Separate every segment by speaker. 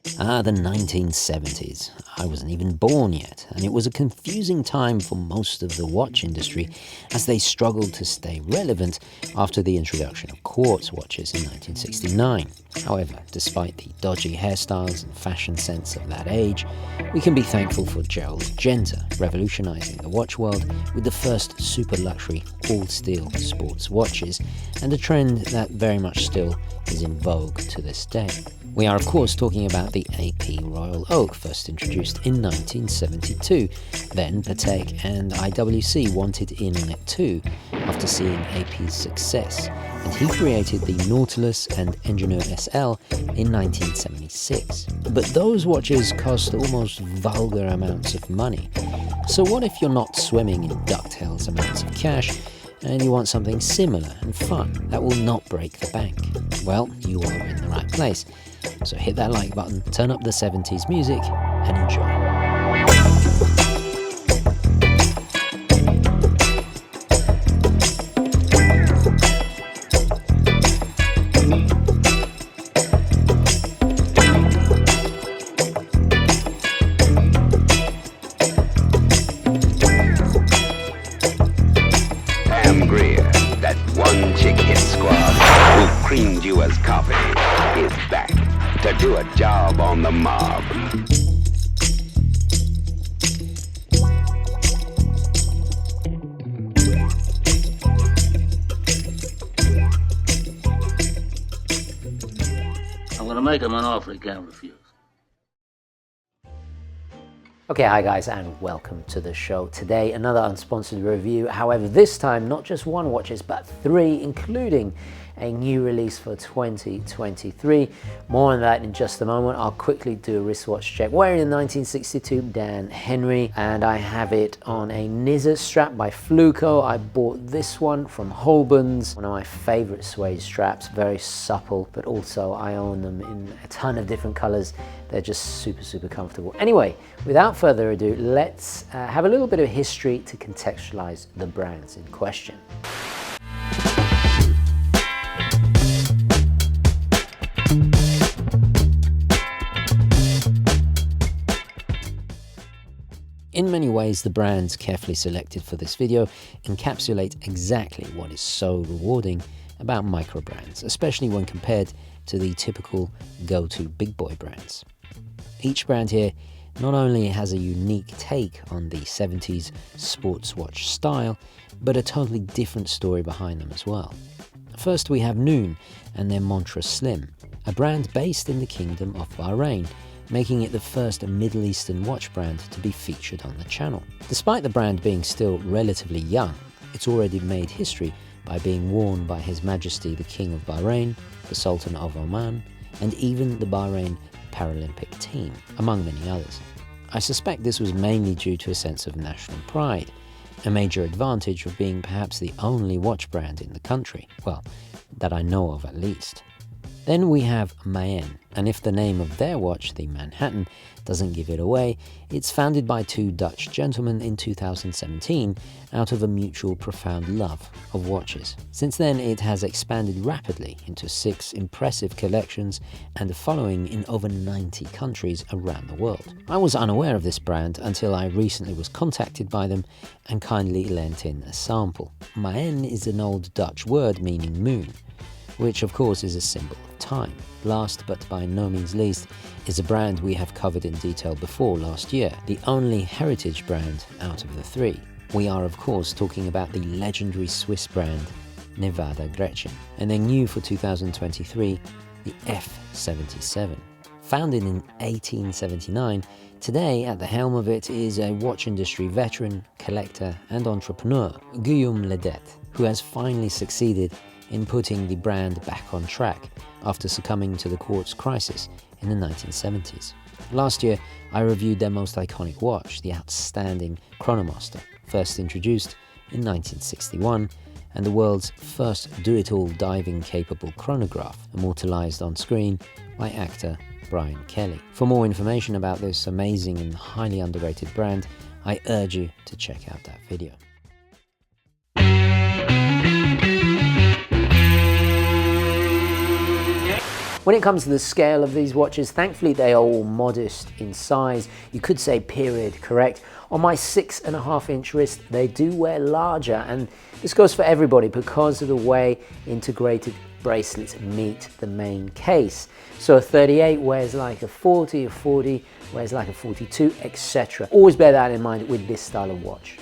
Speaker 1: The 1970s. I wasn't even born yet, and it was a confusing time for most of the watch industry as they struggled to stay relevant after the introduction of quartz watches in 1969. However, despite the dodgy hairstyles and fashion sense of that age, we can be thankful for Gerald Genta revolutionizing the watch world with the first super luxury all-steel sports watches, and a trend that very much still is in vogue to this day. We are of course talking about the AP Royal Oak, first introduced in 1972. Then Patek and IWC wanted in on it too, after seeing AP's success, and he created the Nautilus and Ingenier SL in 1976. But those watches cost almost vulgar amounts of money. So what if you're not swimming in DuckTales amounts of cash, and you want something similar and fun that will not break the bank? Well, you are in the right place. So hit that like button, turn up the 70s music, and enjoy.
Speaker 2: That one chick hit squad who creamed you as coffee is back to do a job on the mob.
Speaker 3: I'm gonna make him an offer he can't refuse.
Speaker 1: Okay, hi guys, and welcome to the show. Today, another unsponsored review. However, this time, not just one watches, but three, including a new release for 2023. More on that in just a moment. I'll quickly do a wristwatch check. Wearing a 1962 Dan Henry, and I have it on a Nizza strap by Fluco. I bought this one from Holborn's, one of my favorite suede straps, very supple, but also I own them in a ton of different colors. They're just super comfortable. Anyway, without further ado, let's have a little bit of history to contextualize the brands in question. In many ways, the brands carefully selected for this video encapsulate exactly what is so rewarding about micro brands, especially when compared to the typical go-to big boy brands. Each brand here not only has a unique take on the 70s sports watch style, but a totally different story behind them as well. First, we have Nuun and their Montre Slim, a brand based in the Kingdom of Bahrain, making it the first Middle Eastern watch brand to be featured on the channel. Despite the brand being still relatively young, it's already made history by being worn by His Majesty the King of Bahrain, the Sultan of Oman, and even the Bahrain Paralympic team, among many others. I suspect this was mainly due to a sense of national pride, a major advantage of being perhaps the only watch brand in the country, well, that I know of at least. Then we have Maen, and if the name of their watch, the Manhattan, doesn't give it away, it's founded by two Dutch gentlemen in 2017 out of a mutual profound love of watches. Since then, it has expanded rapidly into 6 impressive collections and a following in over 90 countries around the world. I was unaware of this brand until I recently was contacted by them and kindly lent in a sample. Maen is an old Dutch word meaning moon, which of course is a symbol of time. Last but by no means least is a brand we have covered in detail before last year, the only heritage brand out of the 3. We are of course talking about the legendary Swiss brand Nivada Grenchen, and their new for 2023, the F77. Founded in 1879, today at the helm of it is a watch industry veteran, collector and entrepreneur, Guillaume Ledet, who has finally succeeded in putting the brand back on track after succumbing to the quartz crisis in the 1970s. Last year, I reviewed their most iconic watch, the outstanding Chronomaster, first introduced in 1961, and the world's first do-it-all diving-capable chronograph, immortalized on screen by actor Brian Kelly. For more information about this amazing and highly underrated brand, I urge you to check out that video. When it comes to the scale of these watches, thankfully they are all modest in size. You could say period correct. On my 6.5-inch wrist, they do wear larger, and this goes for everybody because of the way integrated bracelets meet the main case. So a 38 wears like a 40, a 40 wears like a 42, etc. Always bear that in mind with this style of watch.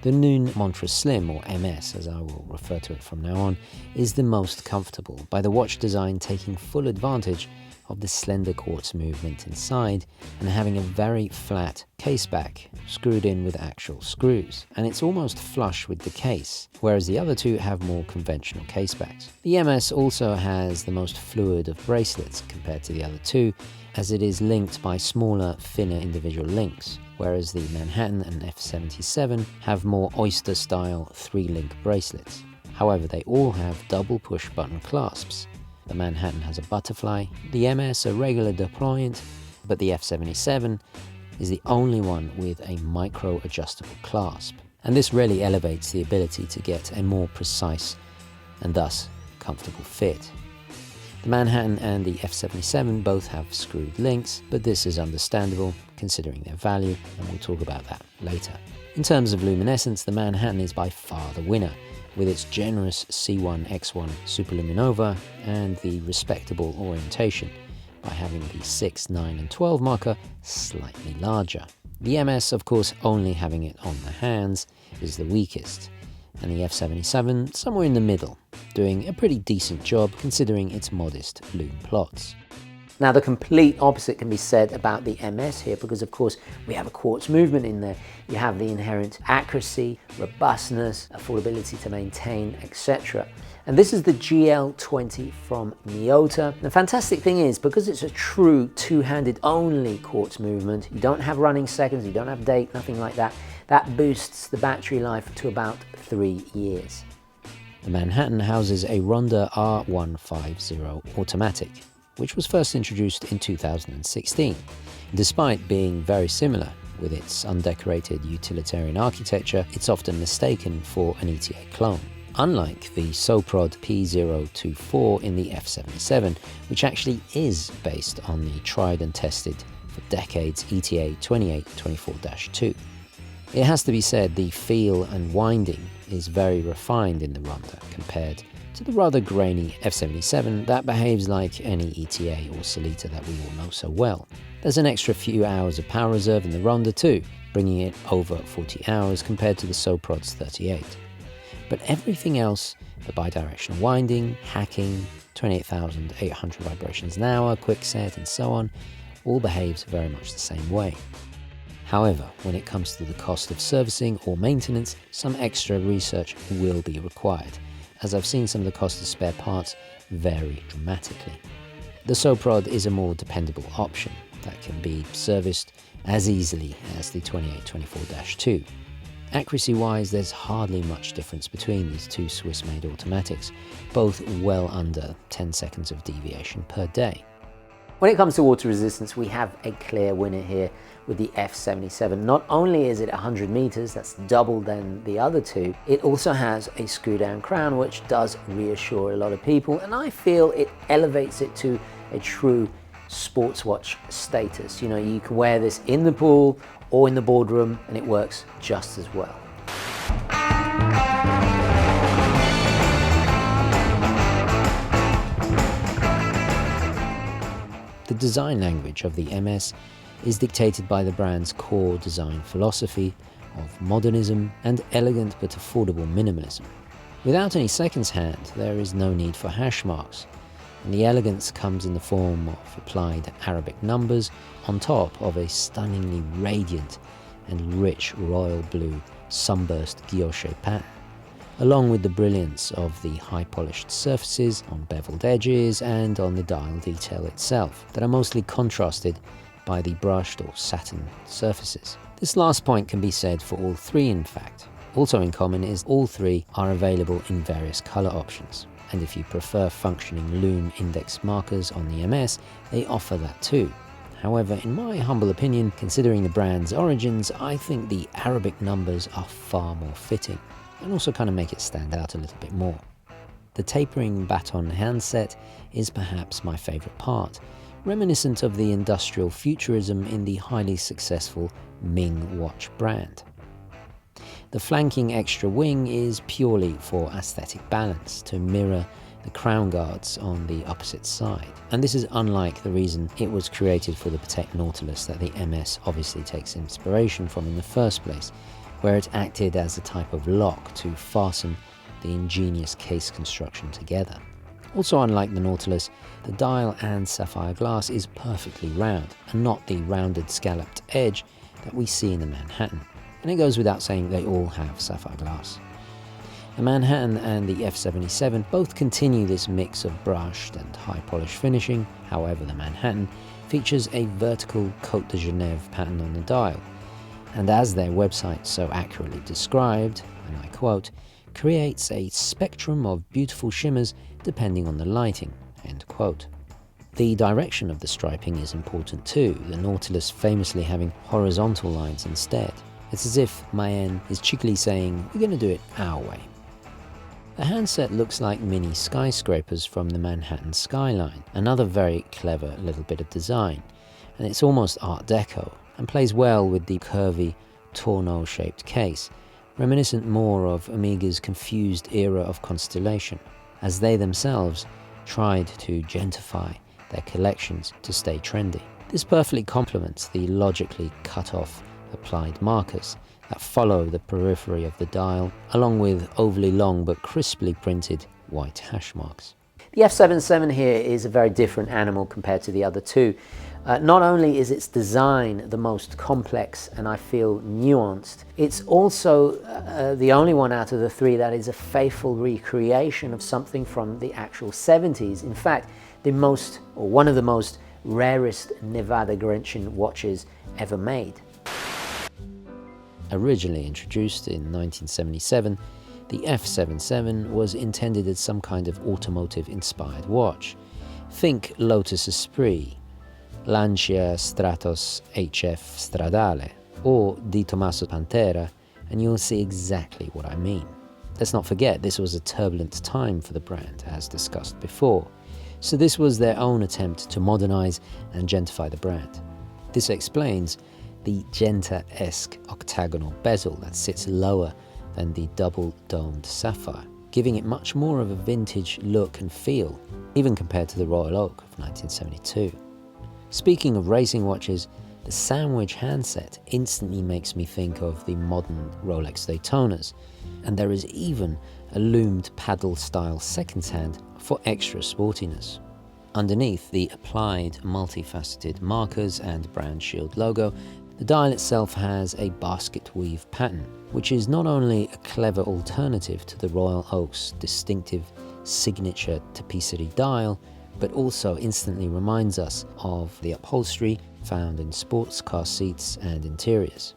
Speaker 1: The Nuun Montre Slim, or MS as I will refer to it from now on, is the most comfortable, by the watch design taking full advantage of the slender quartz movement inside and having a very flat case back screwed in with actual screws, and it's almost flush with the case, whereas the other two have more conventional case backs. The MS also has the most fluid of bracelets compared to the other two, as it is linked by smaller, thinner individual links, whereas the Manhattan and F77 have more oyster-style 3-link bracelets. However, they all have double push-button clasps. The Manhattan has a butterfly, the MS a regular deployant, but the F77 is the only one with a micro-adjustable clasp. And this really elevates the ability to get a more precise and thus comfortable fit. The Manhattan and the F77 both have screwed links, but this is understandable considering their value, and we'll talk about that later. In terms of luminescence, the Manhattan is by far the winner, with its generous C1X1 superluminova and the respectable orientation by having the 6, 9 and 12 marker slightly larger. The MS, of course, only having it on the hands is the weakest, and the F77 somewhere in the middle, doing a pretty decent job considering its modest lume plots. Now the complete opposite can be said about the MS here, because of course we have a quartz movement in there. You have the inherent accuracy, robustness, affordability to maintain, etc. And this is the GL20 from Miyota. The fantastic thing is, because it's a true two-handed only quartz movement, you don't have running seconds, you don't have date, nothing like that. That boosts the battery life to about 3 years. The Manhattan houses a Ronda R150 automatic, which was first introduced in 2016. Despite being very similar with its undecorated utilitarian architecture, it's often mistaken for an ETA clone. Unlike the Soprod P024 in the F77, which actually is based on the tried and tested for decades ETA 2824-2. It has to be said the feel and winding is very refined in the Ronda compared to the rather grainy F77 that behaves like any ETA or Solita that we all know so well. There's an extra few hours of power reserve in the Ronda too, bringing it over 40 hours compared to the Soprod's 38. But everything else, the bidirectional winding, hacking, 28,800 vibrations an hour, quickset and so on, all behaves very much the same way. However, when it comes to the cost of servicing or maintenance, some extra research will be required, as I've seen some of the cost of spare parts vary dramatically. The Soprod is a more dependable option that can be serviced as easily as the 2824-2. Accuracy-wise, there's hardly much difference between these two Swiss-made automatics, both well under 10 seconds of deviation per day. When it comes to water resistance, we have a clear winner here with the F77. Not only is it 100 meters, that's double than the other two, it also has a screw-down crown, which does reassure a lot of people, and I feel it elevates it to a true sports watch status. You know, you can wear this in the pool or in the boardroom, and it works just as well. The design language of the MS is dictated by the brand's core design philosophy of modernism and elegant but affordable minimalism. Without any seconds hand, there is no need for hash marks, and the elegance comes in the form of applied Arabic numbers on top of a stunningly radiant and rich royal blue sunburst guilloche pattern, along with the brilliance of the high-polished surfaces on beveled edges and on the dial detail itself that are mostly contrasted by the brushed or satin surfaces. This last point can be said for all three, in fact. Also in common is all three are available in various color options, and if you prefer functioning lume index markers on the MS, they offer that too. However, in my humble opinion, considering the brand's origins, I think the Arabic numbers are far more fitting, and also kind of make it stand out a little bit more. The tapering baton handset is perhaps my favourite part, reminiscent of the industrial futurism in the highly successful Ming watch brand. The flanking extra wing is purely for aesthetic balance, to mirror the crown guards on the opposite side. And this is unlike the reason it was created for the Patek Nautilus that the MS obviously takes inspiration from in the first place, where it acted as a type of lock to fasten the ingenious case construction together. Also, unlike the Nautilus, the dial and sapphire glass is perfectly round, and not the rounded scalloped edge that we see in the Manhattan. And it goes without saying they all have sapphire glass. The Manhattan and the F77 both continue this mix of brushed and high polish finishing. However, the Manhattan features a vertical Côte de Genève pattern on the dial, and as their website so accurately described, and I quote, creates a spectrum of beautiful shimmers depending on the lighting, end quote. The direction of the striping is important too, the Nautilus famously having horizontal lines instead. It's as if Maen is cheekily saying, we're going to do it our way. The handset looks like mini skyscrapers from the Manhattan skyline, another very clever little bit of design, and it's almost Art Deco and plays well with the curvy Tourneau-shaped case, reminiscent more of Omega's confused era of Constellation, as they themselves tried to gentrify their collections to stay trendy. This perfectly complements the logically cut-off applied markers that follow the periphery of the dial, along with overly long but crisply printed white hash marks. The F77 here is a very different animal compared to the other two. Not only is its design the most complex and I feel nuanced, it's also the only one out of the three that is a faithful recreation of something from the actual 70s. In fact, one of the most rarest Nivada Grenchen watches ever made. Originally introduced in 1977, the F77 was intended as some kind of automotive-inspired watch. Think Lotus Esprit, Lancia Stratos HF Stradale, or Di Tommaso Pantera, and you'll see exactly what I mean. Let's not forget, this was a turbulent time for the brand, as discussed before. So this was their own attempt to modernize and gentrify the brand. This explains the Genta-esque octagonal bezel that sits lower than the double-domed sapphire, giving it much more of a vintage look and feel, even compared to the Royal Oak of 1972. Speaking of racing watches, the sandwich handset instantly makes me think of the modern Rolex Daytonas, and there is even a loomed paddle-style second hand for extra sportiness. Underneath the applied multifaceted markers and brand shield logo, the dial itself has a basket weave pattern, which is not only a clever alternative to the Royal Oak's distinctive signature tapisserie dial, but also instantly reminds us of the upholstery found in sports car seats and interiors.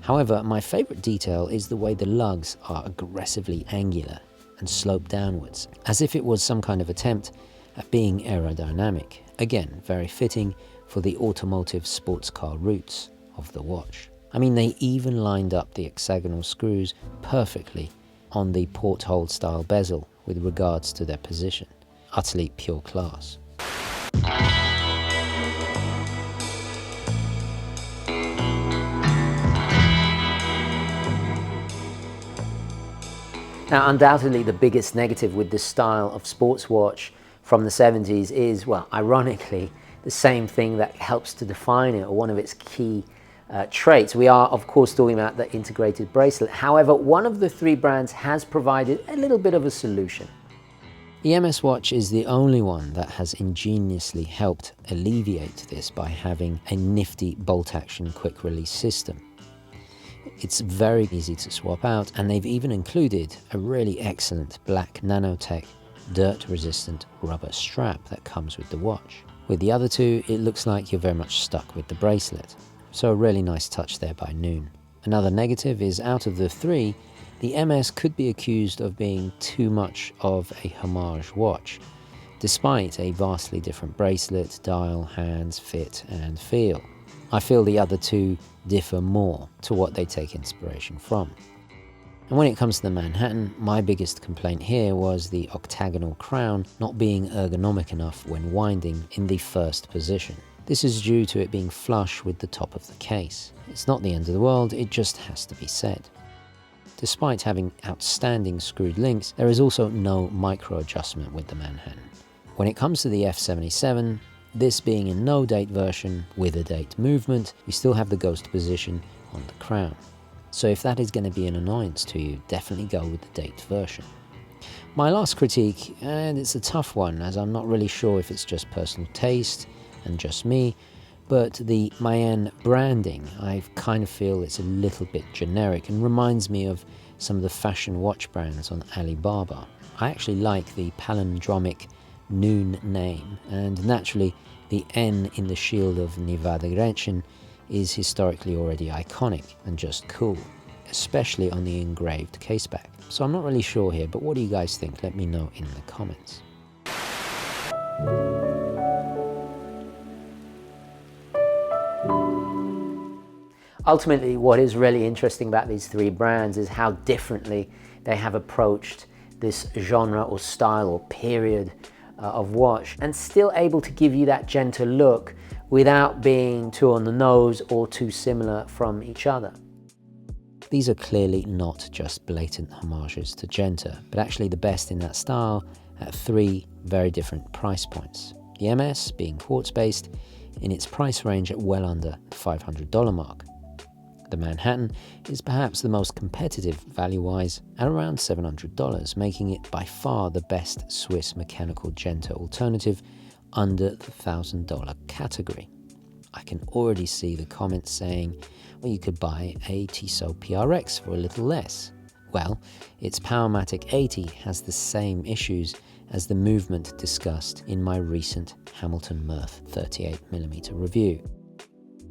Speaker 1: However, my favourite detail is the way the lugs are aggressively angular and slope downwards, as if it was some kind of attempt at being aerodynamic. Again, very fitting for the automotive sports car roots of the watch. I mean, they even lined up the hexagonal screws perfectly on the porthole style bezel with regards to their position. Utterly pure class. Now, undoubtedly the biggest negative with this style of sports watch from the 70s is, well, ironically, the same thing that helps to define it, or one of its key traits. We are, of course, talking about the integrated bracelet. However, one of the three brands has provided a little bit of a solution. The MS watch is the only one that has ingeniously helped alleviate this by having a nifty bolt-action quick-release system. It's very easy to swap out, and they've even included a really excellent black nanotech dirt-resistant rubber strap that comes with the watch. With the other two, it looks like you're very much stuck with the bracelet. So a really nice touch there by Nuun. Another negative is, out of the three, the MS could be accused of being too much of a homage watch, despite a vastly different bracelet, dial, hands, fit and feel. I feel the other two differ more to what they take inspiration from. And when it comes to the Manhattan, my biggest complaint here was the octagonal crown not being ergonomic enough when winding in the first position. This is due to it being flush with the top of the case. It's not the end of the world, it just has to be said. Despite having outstanding screwed links, there is also no micro adjustment with the Manhattan. When it comes to the F77, this being a no date version with a date movement, you still have the ghost position on the crown. So if that is going to be an annoyance to you, definitely go with the date version. My last critique, and it's a tough one as I'm not really sure if it's just personal taste and just me, but the Maen branding, I kind of feel it's a little bit generic and reminds me of some of the fashion watch brands on Alibaba. I actually like the palindromic Nuun name, and naturally the N in the shield of Nivada Grenchen is historically already iconic and just cool, especially on the engraved caseback. So I'm not really sure here, but what do you guys think? Let me know in the comments. Ultimately, what is really interesting about these three brands is how differently they have approached this genre or style or period of watch, and still able to give you that gentle look without being too on the nose or too similar from each other. These are clearly not just blatant homages to Genta, but actually the best in that style at three very different price points. The MS being quartz-based in its price range at well under the $500 mark. The Manhattan is perhaps the most competitive value-wise at around $700, making it by far the best Swiss mechanical Genta alternative under the $1,000 category. I can already see the comments saying, well, you could buy a Tissot PRX for a little less. Well, its Powermatic 80 has the same issues as the movement discussed in my recent Hamilton Mirth 38mm review.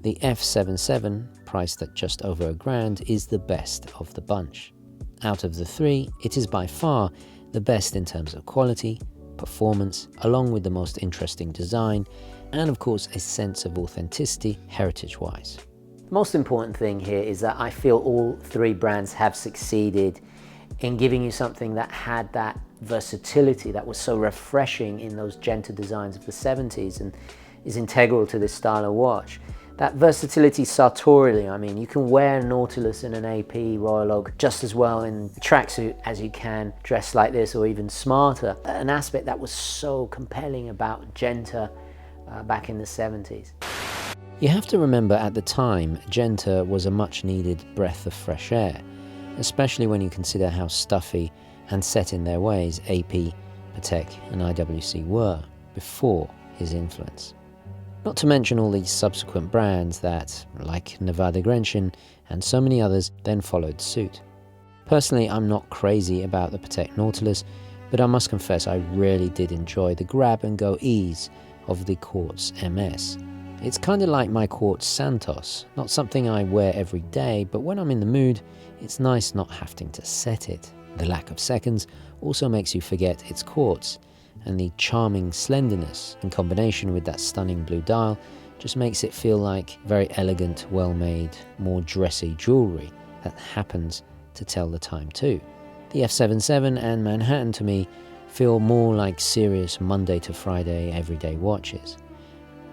Speaker 1: The F77, priced at just over $1,000, is the best of the bunch. Out of the three, it is by far the best in terms of quality, performance, along with the most interesting design, and of course a sense of authenticity heritage-wise. The most important thing here is that I feel all three brands have succeeded in giving you something that had that versatility that was so refreshing in those Genta designs of the 70s and is integral to this style of watch. That versatility sartorially, I mean, you can wear a Nautilus in an AP Royal Oak just as well in a tracksuit as you can dressed like this, or even smarter. An aspect that was so compelling about Genta back in the 70s. You have to remember at the time, Genta was a much needed breath of fresh air, especially when you consider how stuffy and set in their ways AP, Patek and IWC were before his influence. Not to mention all these subsequent brands that, like Nivada Grenchen and so many others, then followed suit. Personally, I'm not crazy about the Patek Nautilus, but I must confess I really did enjoy the grab-and-go ease of the Quartz MS. It's kind of like my Quartz Santos, not something I wear every day, but when I'm in the mood, it's nice not having to set it. The lack of seconds also makes you forget it's quartz, and the charming slenderness in combination with that stunning blue dial just makes it feel like very elegant, well-made, more dressy jewellery that happens to tell the time too. The F77 and Manhattan to me feel more like serious Monday to Friday everyday watches.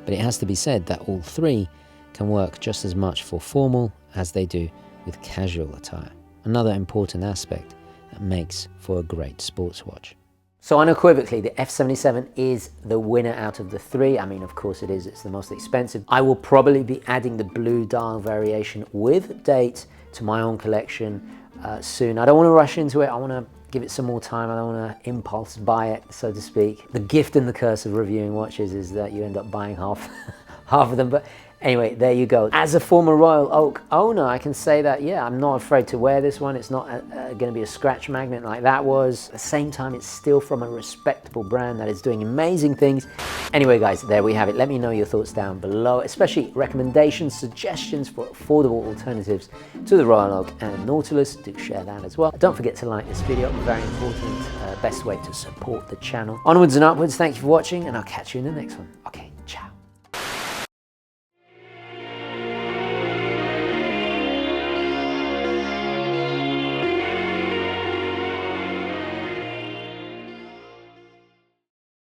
Speaker 1: But it has to be said that all three can work just as much for formal as they do with casual attire. Another important aspect that makes for a great sports watch. So unequivocally, the F77 is the winner out of the three. I mean, of course it is, it's the most expensive. I will probably be adding the blue dial variation with date to my own collection soon. I don't want to rush into it, I want to give it some more time. I don't want to impulse buy it, so to speak. The gift and the curse of reviewing watches is that you end up buying half of them, but anyway, there you go. As a former Royal Oak owner, I can say that, yeah, I'm not afraid to wear this one. It's not going to be a scratch magnet like that was. At the same time, it's still from a respectable brand that is doing amazing things. Anyway, guys, there we have it. Let me know your thoughts down below, especially recommendations, suggestions for affordable alternatives to the Royal Oak and Nautilus. Do share that as well. Don't forget to like this video, very important, best way to support the channel. Onwards and upwards, thank you for watching, and I'll catch you in the next one. Okay.